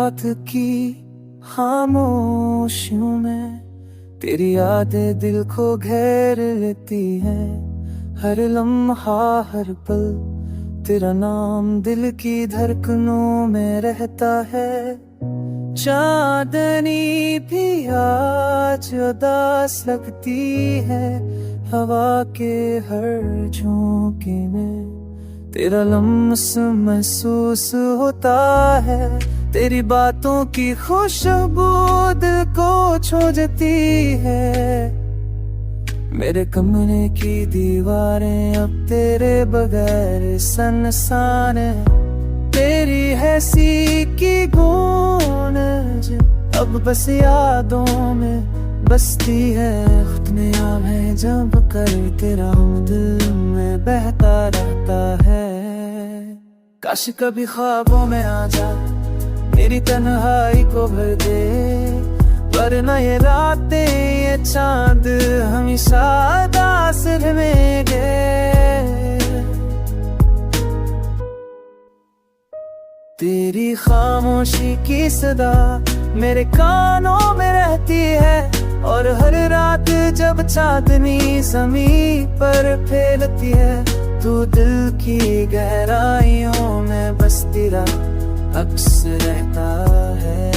रात की खामोशियों में तेरी यादें दिल को घेर लेती हैं। हर लम्हा हर पल तेरा नाम दिल की धड़कनों में रहता है। चांदनी भी आज उदास लगती है, हवा के हर झोंके में तेरा लम्स महसूस होता है। तेरी बातों की खुशबू दिल को छू जाती है। मेरे कमरे की दीवारें अब तेरे बगैर सुनसान है। तेरी हैसी की गूंज अब बस यादों में बसती है। खुद में याद है जब कर तेरा दिल में बहता रहता है। काश कभी ख्वाबों में आ जा, मेरी तन्हाई को भर दे, वरना ये रातें ये चांद हमेशा दास रहेंगे। तेरी खामोशी की सदा मेरे कानों में रहती है, और हर रात जब चांदनी ज़मीं पर फैलती है, तू दिल की गहराइयों में बस तेरा अक्स रहता है।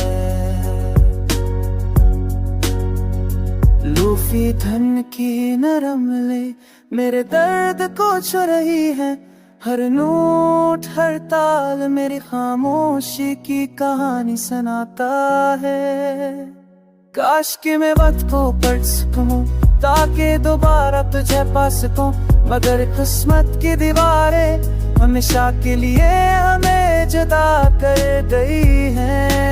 लूफी धन की नरम ले मेरे दर्द को छू रही है। हर नोट हर ताल मेरी खामोशी की कहानी सुनाता है। काश कि मैं वक्त को पढ़ सकूं ताकि दोबारा तुझे पा सकूं, मगर किस्मत की दीवारें हमेशा के लिए हमें जुदा कर गई हैं।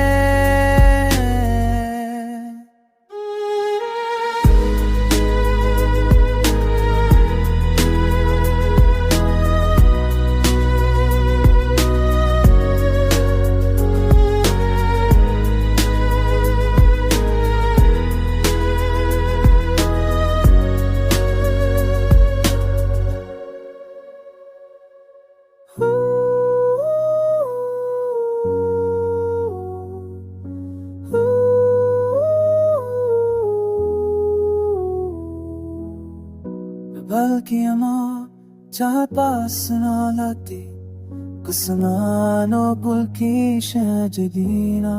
बल्कि अमा चाह पास ना लाती, कुसमानो पुल की शहजदीना।